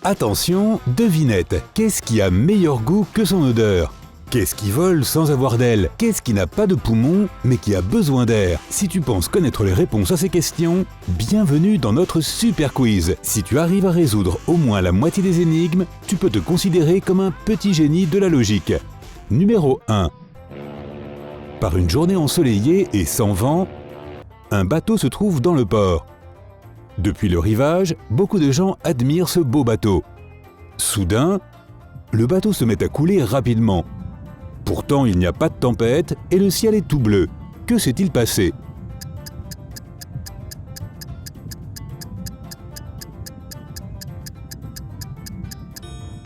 Attention, devinette, qu'est-ce qui a meilleur goût que son odeur? Qu'est-ce qui vole sans avoir d'ailes? Qu'est-ce qui n'a pas de poumons mais qui a besoin d'air? Si tu penses connaître les réponses à ces questions, bienvenue dans notre super quiz. Si tu arrives à résoudre au moins la moitié des énigmes, tu peux te considérer comme un petit génie de la logique. Numéro 1. Par une journée ensoleillée et sans vent, un bateau se trouve dans le port. Depuis le rivage, beaucoup de gens admirent ce beau bateau. Soudain, le bateau se met à couler rapidement. Pourtant, il n'y a pas de tempête et le ciel est tout bleu. Que s'est-il passé?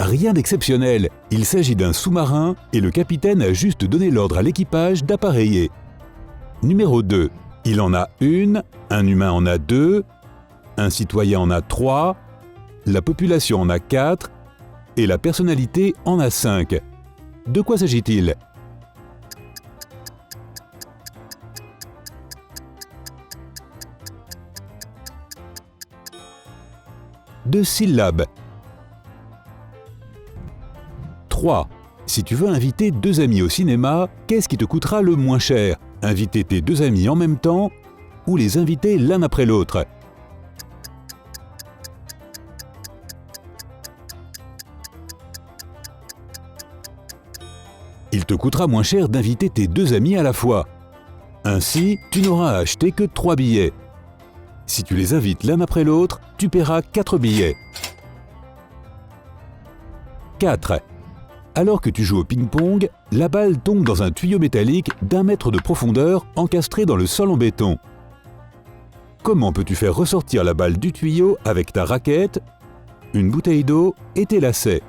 Rien d'exceptionnel, il s'agit d'un sous-marin et le capitaine a juste donné l'ordre à l'équipage d'appareiller. Numéro 2. Il en a une, un humain en a deux, un citoyen en a 3, la population en a 4 et la personnalité en a 5. De quoi s'agit-il? De syllabes. 3. Si tu veux inviter 2 amis au cinéma, qu'est-ce qui te coûtera le moins cher? Inviter tes 2 amis en même temps ou les inviter l'un après l'autre? Il te coûtera moins cher d'inviter tes 2 amis à la fois. Ainsi, tu n'auras à acheter que 3 billets. Si tu les invites l'un après l'autre, tu paieras 4 billets. 4. Alors que tu joues au ping-pong, la balle tombe dans un tuyau métallique d'1 mètre de profondeur encastré dans le sol en béton. Comment peux-tu faire ressortir la balle du tuyau avec ta raquette, une bouteille d'eau et tes lacets?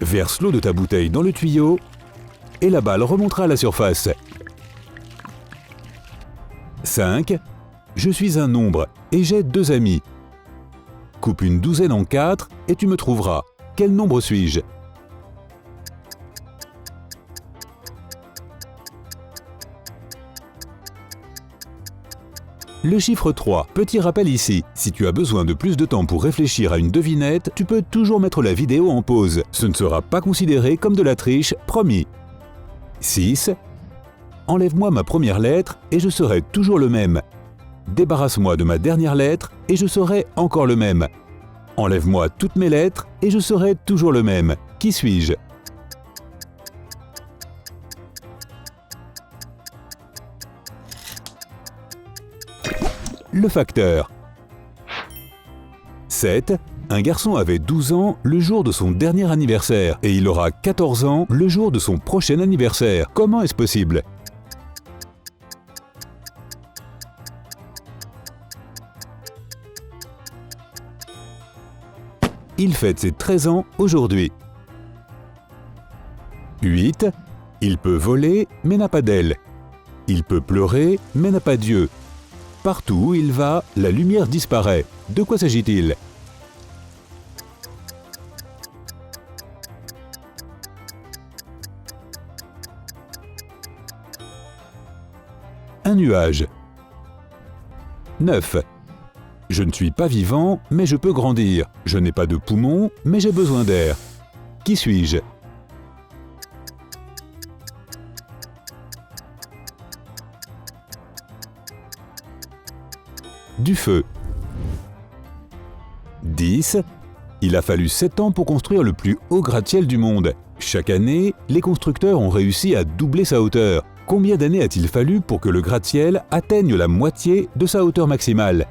Verse l'eau de ta bouteille dans le tuyau et la balle remontera à la surface. 5. Je suis un nombre et j'ai 2 amis. Coupe une douzaine en 4 et tu me trouveras. Quel nombre suis-je? Le chiffre 3. Petit rappel ici, si tu as besoin de plus de temps pour réfléchir à une devinette, tu peux toujours mettre la vidéo en pause. Ce ne sera pas considéré comme de la triche, promis. 6. Enlève-moi ma première lettre et je serai toujours le même. Débarrasse-moi de ma dernière lettre et je serai encore le même. Enlève-moi toutes mes lettres et je serai toujours le même. Qui suis-je? Le facteur. 7. Un garçon avait 12 ans le jour de son dernier anniversaire et il aura 14 ans le jour de son prochain anniversaire. Comment est-ce possible? Il fête ses 13 ans aujourd'hui. 8. Il peut voler mais n'a pas d'ailes. Il peut pleurer mais n'a pas d'yeux. Partout où il va, la lumière disparaît. De quoi s'agit-il? Un nuage. 9. Je ne suis pas vivant, mais je peux grandir. Je n'ai pas de poumons, mais j'ai besoin d'air. Qui suis-je? Du feu. 10. Il a fallu 7 ans pour construire le plus haut gratte-ciel du monde. Chaque année, les constructeurs ont réussi à doubler sa hauteur. Combien d'années a-t-il fallu pour que le gratte-ciel atteigne la moitié de sa hauteur maximale?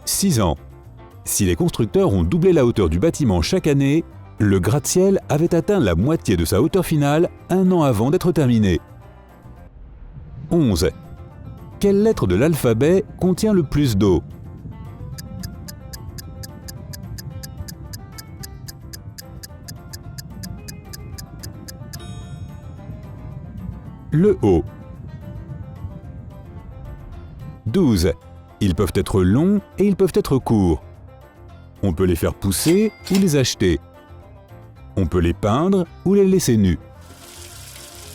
« 6 ans. Si les constructeurs ont doublé la hauteur du bâtiment chaque année, le gratte-ciel avait atteint la moitié de sa hauteur finale 1 an avant d'être terminé. 11. Quelle lettre de l'alphabet contient le plus d'eau? Le O. 12. Ils peuvent être longs et ils peuvent être courts. On peut les faire pousser ou les acheter. On peut les peindre ou les laisser nus.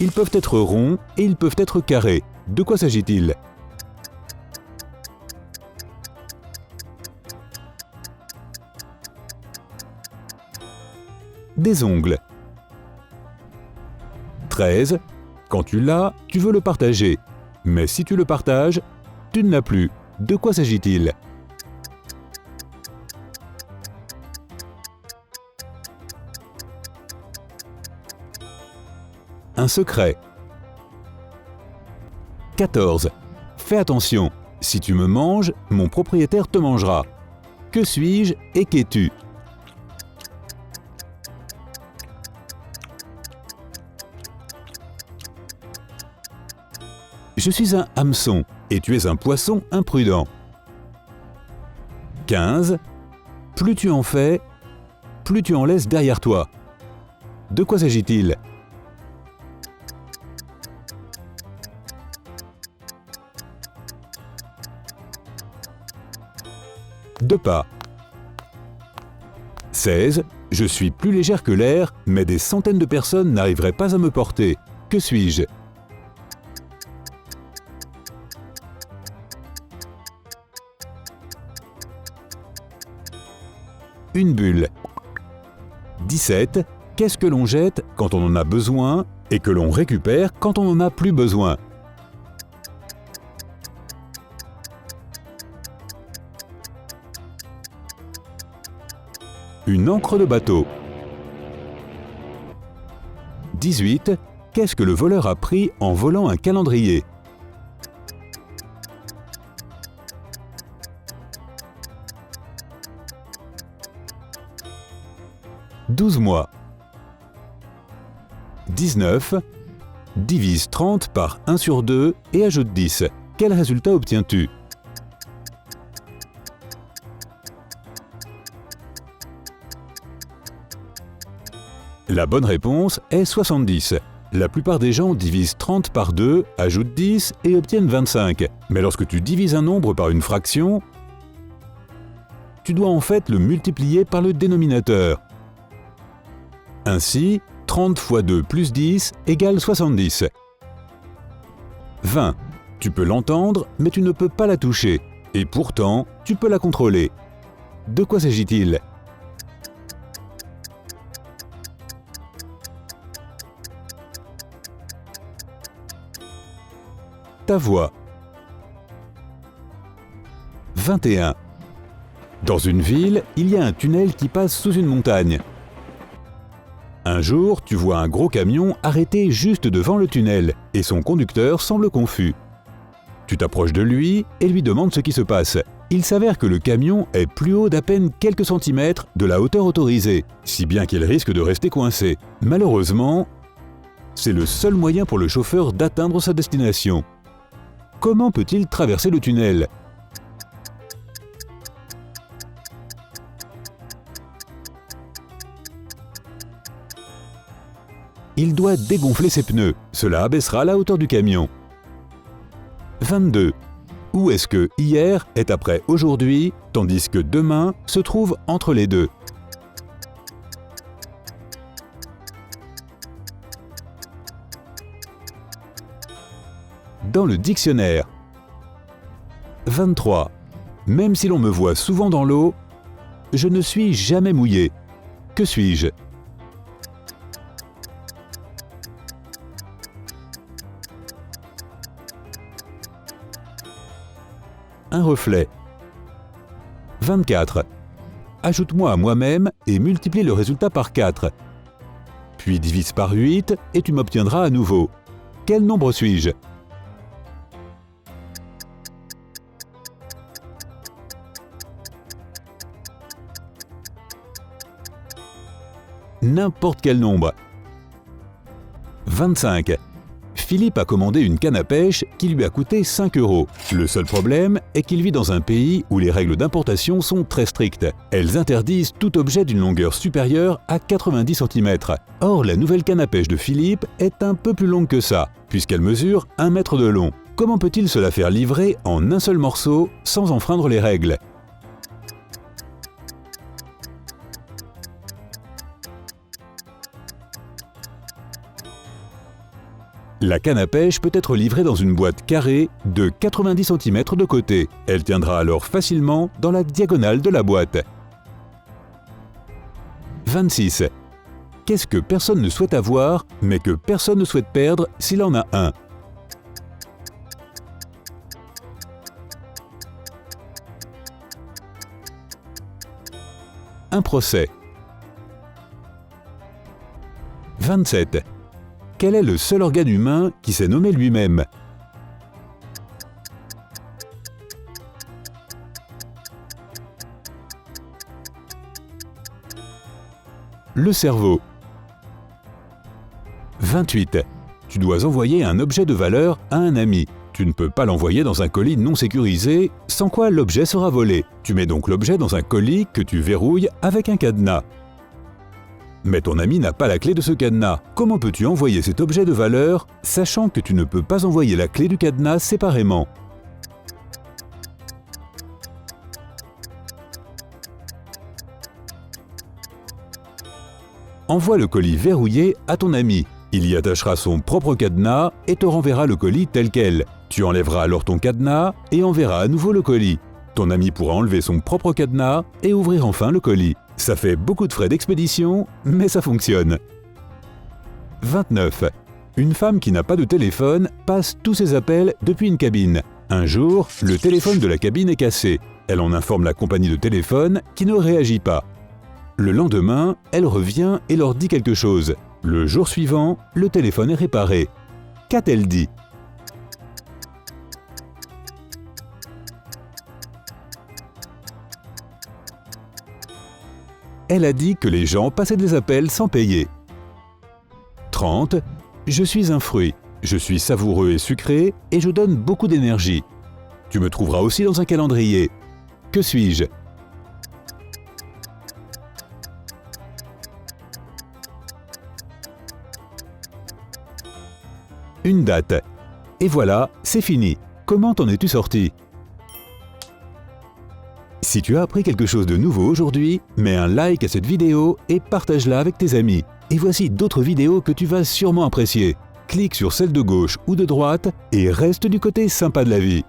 Ils peuvent être ronds et ils peuvent être carrés. De quoi s'agit-il? Des ongles. 13. Quand tu l'as, tu veux le partager. Mais si tu le partages, tu ne l'as plus. De quoi s'agit-il? Un secret. 14. Fais attention, si tu me manges, mon propriétaire te mangera. Que suis-je et qu'es-tu? Je suis un hameçon et tu es un poisson imprudent. 15. Plus tu en fais, plus tu en laisses derrière toi. De quoi s'agit-il? De pas. 16. Je suis plus légère que l'air, mais des centaines de personnes n'arriveraient pas à me porter. Que suis-je? Une bulle. 17. Qu'est-ce que l'on jette quand on en a besoin et que l'on récupère quand on n'en a plus besoin? Une ancre de bateau. 18. Qu'est-ce que le voleur a pris en volant un calendrier? « 12 mois. 19. Divise 30 par 1 sur 2 et ajoute 10. Quel résultat obtiens-tu? La bonne réponse est 70. La plupart des gens divisent 30 par 2, ajoutent 10 et obtiennent 25. Mais lorsque tu divises un nombre par une fraction, tu dois en fait le multiplier par le dénominateur. Ainsi, 30 fois 2 plus 10 égale 70. 20. Tu peux l'entendre, mais tu ne peux pas la toucher. Et pourtant, tu peux la contrôler. De quoi s'agit-il? Ta voix. 21. Dans une ville, il y a un tunnel qui passe sous une montagne. Un jour, tu vois un gros camion arrêté juste devant le tunnel et son conducteur semble confus. Tu t'approches de lui et lui demandes ce qui se passe. Il s'avère que le camion est plus haut d'à peine quelques centimètres de la hauteur autorisée, si bien qu'il risque de rester coincé. Malheureusement, c'est le seul moyen pour le chauffeur d'atteindre sa destination. Comment peut-il traverser le tunnel? Il doit dégonfler ses pneus. Cela abaissera la hauteur du camion. 22. Où est-ce que hier est après aujourd'hui, tandis que demain se trouve entre les deux? Dans le dictionnaire. 23. Même si l'on me voit souvent dans l'eau, je ne suis jamais mouillé. Que suis-je? Un reflet. 24. Ajoute-moi à moi-même et multiplie le résultat par 4. Puis divise par 8 et tu m'obtiendras à nouveau. Quel nombre suis-je? N'importe quel nombre. 25. Philippe a commandé une canne à pêche qui lui a coûté 5 €. Le seul problème est qu'il vit dans un pays où les règles d'importation sont très strictes. Elles interdisent tout objet d'une longueur supérieure à 90 cm. Or, la nouvelle canne à pêche de Philippe est un peu plus longue que ça, puisqu'elle mesure 1 mètre de long. Comment peut-il se la faire livrer en un seul morceau sans enfreindre les règles? La canne à pêche peut être livrée dans une boîte carrée de 90 cm de côté. Elle tiendra alors facilement dans la diagonale de la boîte. 26. Qu'est-ce que personne ne souhaite avoir, mais que personne ne souhaite perdre s'il en a un? Un procès. 27. Quel est le seul organe humain qui s'est nommé lui-même? Le cerveau. 28. Tu dois envoyer un objet de valeur à un ami. Tu ne peux pas l'envoyer dans un colis non sécurisé, sans quoi l'objet sera volé. Tu mets donc l'objet dans un colis que tu verrouilles avec un cadenas. Mais ton ami n'a pas la clé de ce cadenas. Comment peux-tu envoyer cet objet de valeur, sachant que tu ne peux pas envoyer la clé du cadenas séparément? Envoie le colis verrouillé à ton ami. Il y attachera son propre cadenas et te renverra le colis tel quel. Tu enlèveras alors ton cadenas et enverras à nouveau le colis. Ton ami pourra enlever son propre cadenas et ouvrir enfin le colis. Ça fait beaucoup de frais d'expédition, mais ça fonctionne. 29. Une femme qui n'a pas de téléphone passe tous ses appels depuis une cabine. Un jour, le téléphone de la cabine est cassé. Elle en informe la compagnie de téléphone qui ne réagit pas. Le lendemain, elle revient et leur dit quelque chose. Le jour suivant, le téléphone est réparé. Qu'a-t-elle dit? Elle a dit que les gens passaient des appels sans payer. 30. Je suis un fruit. Je suis savoureux et sucré et je donne beaucoup d'énergie. Tu me trouveras aussi dans un calendrier. Que suis-je? Une date. Et voilà, c'est fini. Comment t'en es-tu sorti? Si tu as appris quelque chose de nouveau aujourd'hui, mets un like à cette vidéo et partage-la avec tes amis. Et voici d'autres vidéos que tu vas sûrement apprécier. Clique sur celle de gauche ou de droite et reste du côté sympa de la vie.